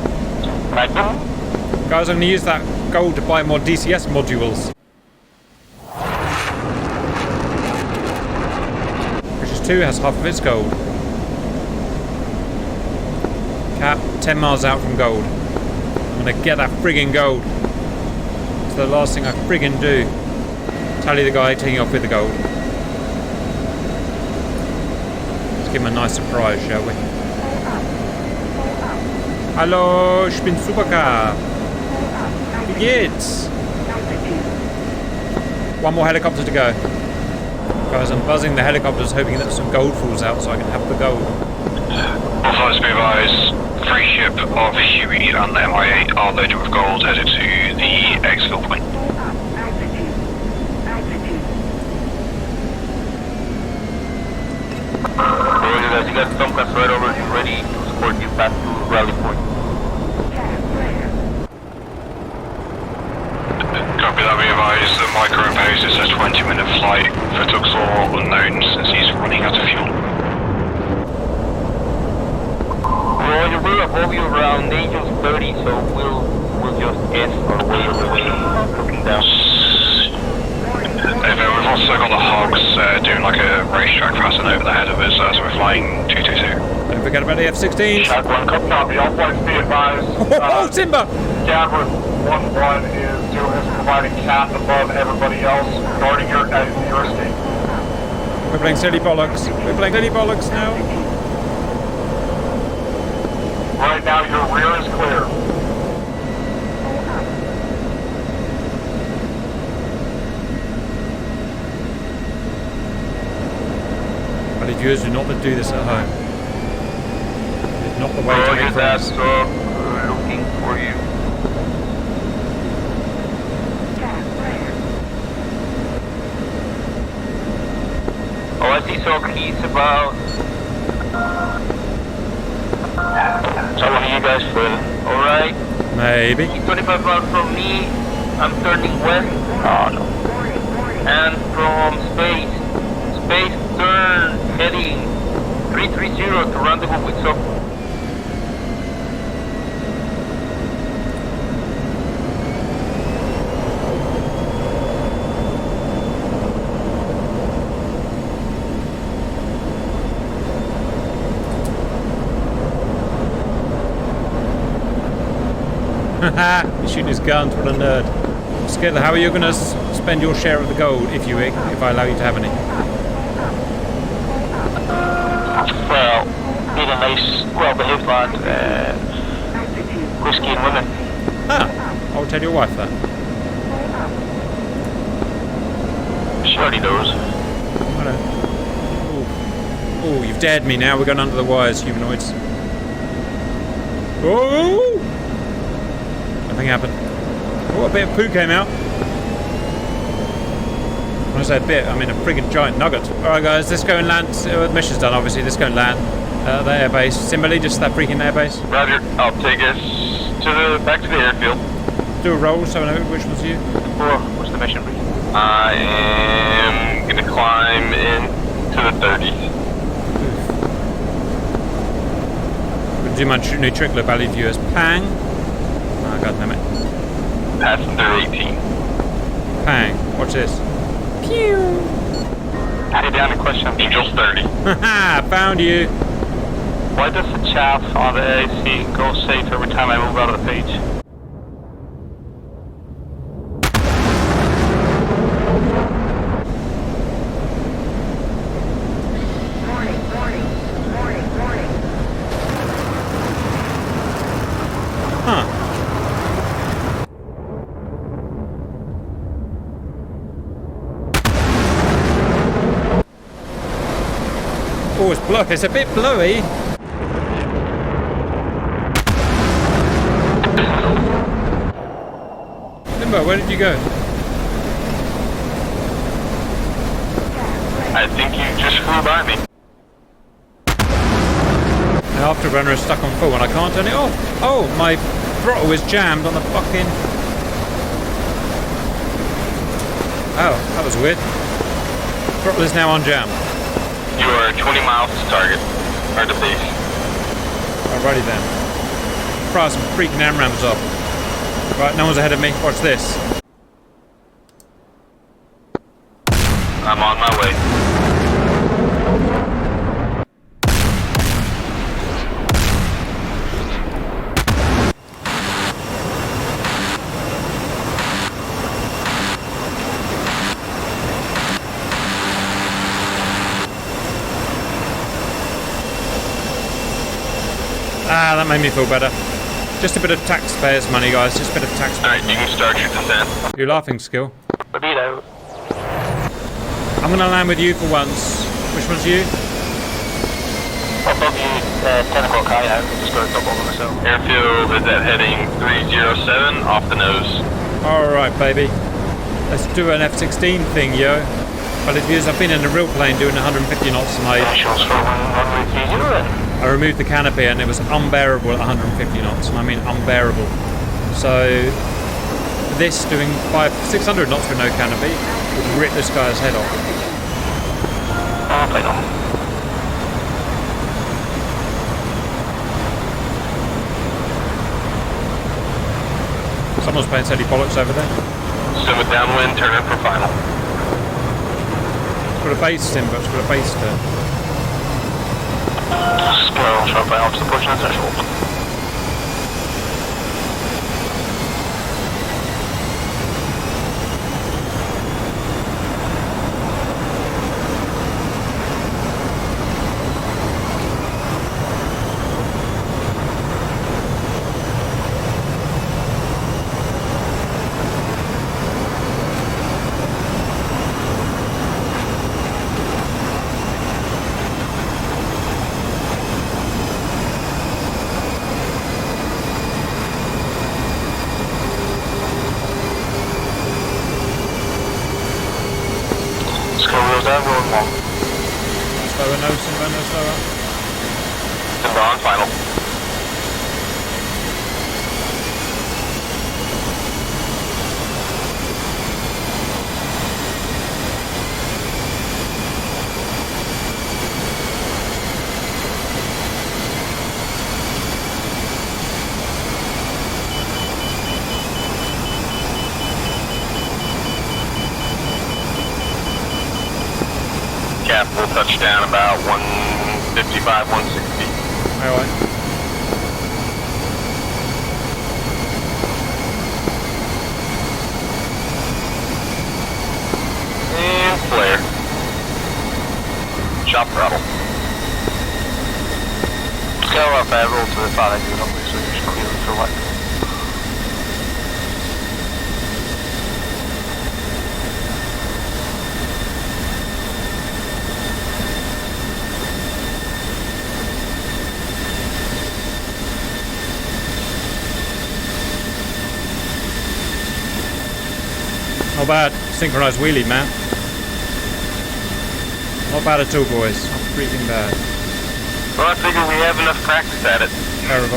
Magnum. Guys, I'm going to use that gold to buy more DCS modules. Precious 2 has half of its gold. Cap, 10 miles out from gold. I'm going to get that friggin' gold. It's the last thing I friggin' do. Tally the guy taking off with the gold. Let's give him a nice surprise, shall we? Hallo, ich bin Supercar. Wie geht's? One more helicopter to go. Guys, I'm buzzing the helicopters hoping that some gold falls out so I can have the gold. All forces be advised, free ship of Huey and MI8 are loaded with gold headed to the exfil point. You got Tomcats right over here ready to escort you back to rally point. Copy that, be advised that Micro imposes a 20-minute flight for Tuxor unknown since he's running out of fuel. Roll your we're above you around Angels 30, so we'll just S our way looking down. We've also got the hogs doing like a racetrack passing over the head of us, so we're flying 222. Don't forget about the F-16s. Track 1, copy. All flights be advised. Oh, Timber! Gabriel 1-1 is providing cap above everybody else, guarding your escape. We're playing steady bollocks. We're playing steady bollocks now. Right now, your rear is clear. But viewers, do not do this at home. It's not the way to make friends. So looking for you. Oh, I see Sock, he's about... So one of you guys further. Alright. Maybe. He's 25 miles from me. I'm turning west. Oh no. And from space. Space turn heading 330 to rendezvous with Sock. Haha, he's shooting his guns, what a nerd. Skitler, how are you going to spend your share of the gold if I allow you to have any? Well, need a nice, well-behaved lad, whiskey and women. Ah, I'll tell your wife that. She already knows. Oh, you've dared me now. We're going under the wires, humanoids. Oh! Nothing happened. Oh, a bit of poo came out. When I say a bit, I mean a friggin' giant nugget. Alright guys, let's go and land. The mission's done obviously, let's go and land. The airbase. Simile, just that freaking airbase. Roger, I'll take us back to the airfield. Do a roll so I know which one's you. What's the mission brief? I am gonna climb into the 30s. We'll do my new trick look, value viewers. Pang. Oh, god damn it. Passenger 18. Pang. Watch this. Pew! Hey, down a question. Angels 30. Haha, found you. Why does the chaff on the AC go safe every time I move out of the page? Huh. Oh, it's blowy. It's a bit blowy. Limbo, where did you go? I think you just flew by me. The afterburner is stuck on full and I can't turn it off. Oh, my throttle is jammed on the fucking... Oh, that was weird. Throttle is now unjammed. You are 20 miles to target, or to base. Alrighty then. Fire some freaking AMRAAMs up. Right, no one's ahead of me. Watch this. I'm on my way. Ah, that made me feel better. Just a bit of taxpayers' money, guys. Just a bit of taxpayers' Alright, you can start your descent. You're laughing, Skill. Repeat out. I'm gonna land with you for once. Which one's you? Above you, 10 o'clock high now. Just got a double on myself. Airfield is at heading 307, off the nose. Alright, baby. Let's do an F-16 thing, yo. Well, it is, I've been in a real plane doing 150 knots and Initials for runway 30. I removed the canopy and it was unbearable at 150 knots, and I mean unbearable. So this doing 600 knots with no canopy would rip this guy's head off. Oh, I know. Someone's playing Teddy Bollocks over there. Simba downwind, turn in for final. It's got a base, Simba. It's got a base turn. Skill, sharp out to the push and threshold. Slower, no, Simba, no slower. Simba on final. Cap will touch down about 155, 160. Alright. And flare. Chop throttle. Go up there, roll to the side, exit up, so you should clear it for like. Not bad. Synchronized wheelie, man. Not bad at all, boys. Not freaking bad. Well, I figure we have enough practice at it. Pair of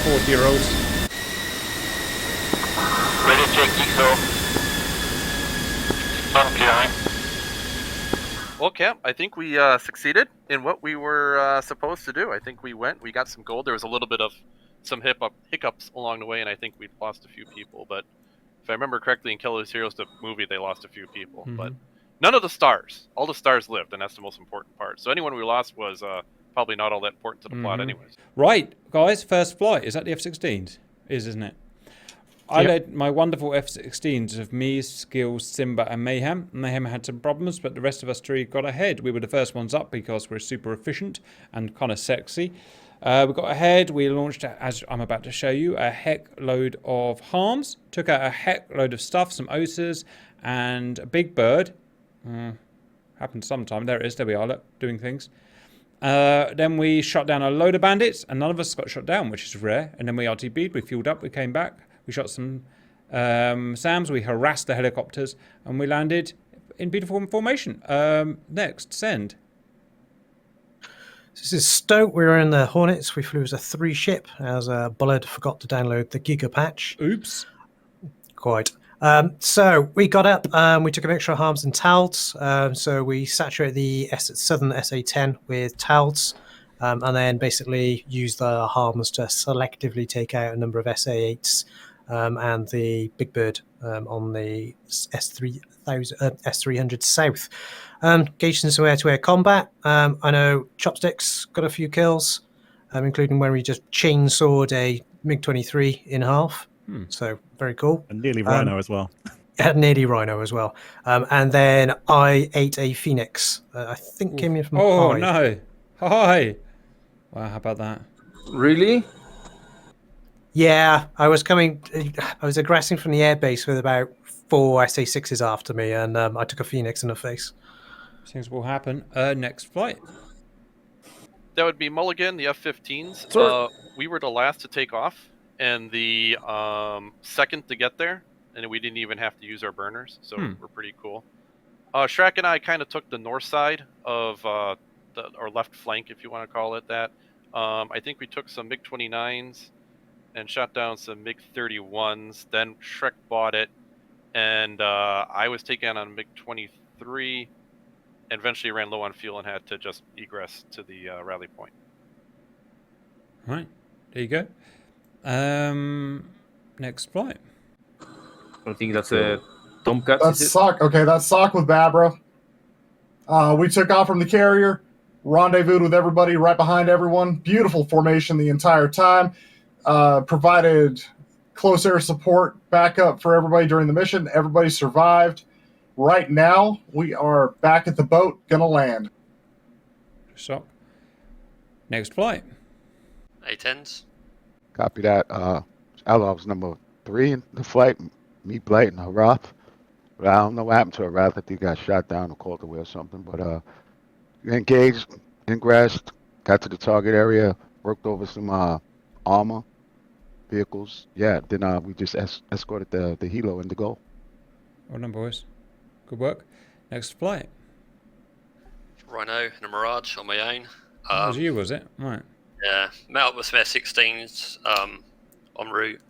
40-year-olds. Ready to take EXO. Okay. Well, Cap, I think we succeeded in what we were supposed to do. I think we got some gold. There was a little bit of some hiccups along the way, and I think we lost a few people. But if I remember correctly, in Kelly's Heroes, the movie, they lost a few people. But none of the stars. All the stars lived, and that's the most important part. So anyone we lost was probably not all that important to the plot anyways. Right, guys, first flight. Is that the F-16s? Isn't it? I led my wonderful F-16s of me, Skills, Simba, and Mayhem. Mayhem had some problems, but the rest of us three got ahead. We were the first ones up because we're super efficient and kind of sexy. We got ahead. We launched, as I'm about to show you, a heck load of harms. Took out a heck load of stuff, some OSAs, and a big bird. Happened sometime. There it is. There we are. Look, doing things. Then we shot down a load of bandits, and none of us got shot down, which is rare. And then we RTB'd. We fueled up. We came back. We shot some SAMs. We harassed the helicopters, and we landed in beautiful formation. Next, send. This is Stoke. We were in the Hornets. We flew as a 3-ship as Bullard forgot to download the Giga patch. Oops. Quite. So we got up. We took a mixture of harms and TALDs. So we saturated the southern SA-10 with TALDs, and then basically used the harms to selectively take out a number of SA-8s and the Big Bird on the S300 South. Gauged in some air-to-air combat. I know Chopsticks got a few kills, including when we just chainsawed a MiG-23 in half. So very cool. And nearly Rhino as well. Nearly Rhino as well. And then I ate a Phoenix. I think came in from Oh, Hive. no. Hi. Wow, how about that? Really? Yeah, I was aggressing from the airbase with about 4 SA-6s after me, and I took a Phoenix in the face. Things will happen. Next flight. That would be Mulligan, the F-15s. We were the last to take off, and the second to get there, and we didn't even have to use our burners, so we're pretty cool. Shrek and I kind of took the north side of or left flank, if you want to call it that. I think we took some MiG-29s and shot down some MiG-31s. Then Shrek bought it, and I was taken on MiG-23, and eventually ran low on fuel and had to just egress to the rally point. Right. There you go. Next flight. I think that's a Tomcat. That's is it? Sock. Okay, that's Sock with Babra. We took off from the carrier, rendezvoused with everybody right behind everyone. Beautiful formation the entire time. Provided close air support backup for everybody during the mission. Everybody survived. Right now, we are back at the boat, gonna land. Sock. Next flight. A-10s. Copy that. Ella was number 3 in the flight. Me, Blight, and Harath. But I don't know what happened to Harath. I think he got shot down or called away or something. But engaged, ingressed, got to the target area, worked over some armor vehicles. Yeah, then we just escorted the helo in the goal. Well done, boys. Good work. Next flight. Rhino and a Mirage on my own. That was you, was it? Right. Yeah, met up with some F-16s en route.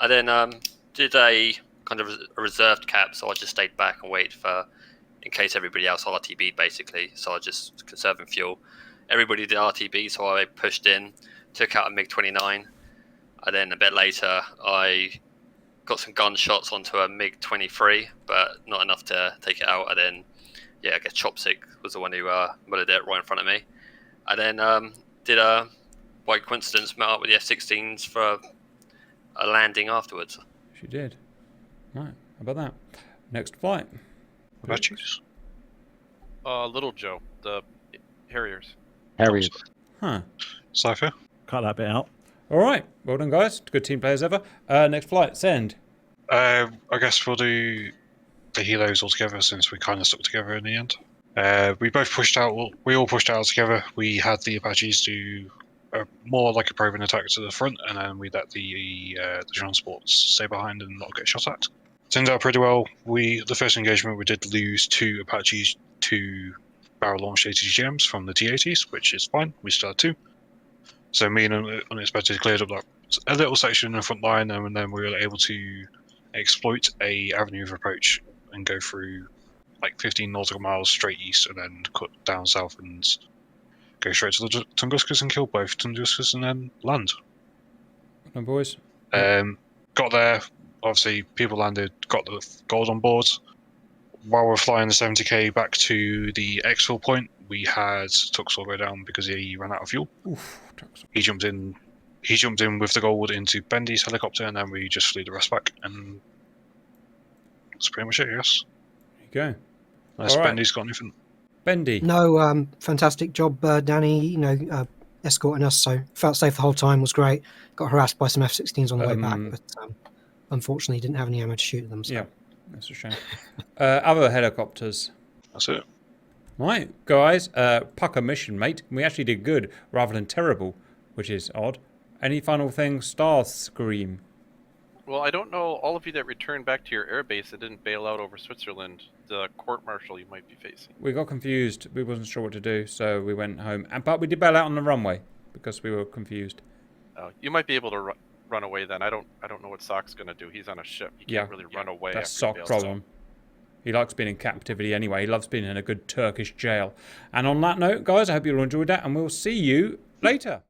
I then did a kind of a reserved cap, so I just stayed back and waited for, in case everybody else RTB'd basically, so I just conserving fuel. Everybody did RTB, so I pushed in, took out a MiG-29, and then a bit later I got some gunshots onto a MiG-23, but not enough to take it out, and then, yeah, I guess Chopstick was the one who murdered it right in front of me. And then did by coincidence, met up with the F-16s for a landing afterwards. She did. Right. How about that? Next flight. Apaches. Little Joe, the Harriers. Harriers. Huh. Cypher. Cut that bit out. All right. Well done, guys. Good team players ever. Next flight. Send. I guess we'll do the helos all together since we kind of stuck together in the end. We both pushed out. We all pushed out together. We had the Apaches do more like a probing attack to the front, and then we let the transports stay behind and not get shot at. Turned out pretty well. The first engagement we did lose 2 Apaches to barrel-launched ATGMs from the T-80s, which is fine. We still had 2. So me and Unexpected cleared up a little section in the front line, and then we were able to exploit a avenue of approach and go through like 15 nautical miles straight east, and then cut down south and go straight to the Tunguskers and kill both Tunguskers and then land. Well done, boys. Got there, obviously people landed, got the gold on board. While we're flying the 70k back to the exfil point, we had Tux all go down because he ran out of fuel. Oof, he jumped in with the gold into Bendy's helicopter, and then we just flew the rest back, and that's pretty much it, yes. There you go. Unless All right. Bendy's got anything. Bendy. No, fantastic job, Danny. You know, escorting us, so felt safe the whole time. Was great. Got harassed by some F-16s on the way back, but unfortunately didn't have any ammo to shoot at them. So. Yeah, that's a shame. Other helicopters. That's it. Right, guys. Pucker mission, mate. We actually did good rather than terrible, which is odd. Any final things? Starscream. Well, I don't know all of you that returned back to your airbase that didn't bail out over Switzerland, the court-martial you might be facing. We got confused. We wasn't sure what to do, so we went home. But we did bail out on the runway because we were confused. You might be able to run away then. I don't know what Sock's going to do. He's on a ship. He can't really run away. That's after he Sock's bails problem. out. He likes being in captivity anyway. He loves being in a good Turkish jail. And on that note, guys, I hope you all enjoyed that, and we'll see you later.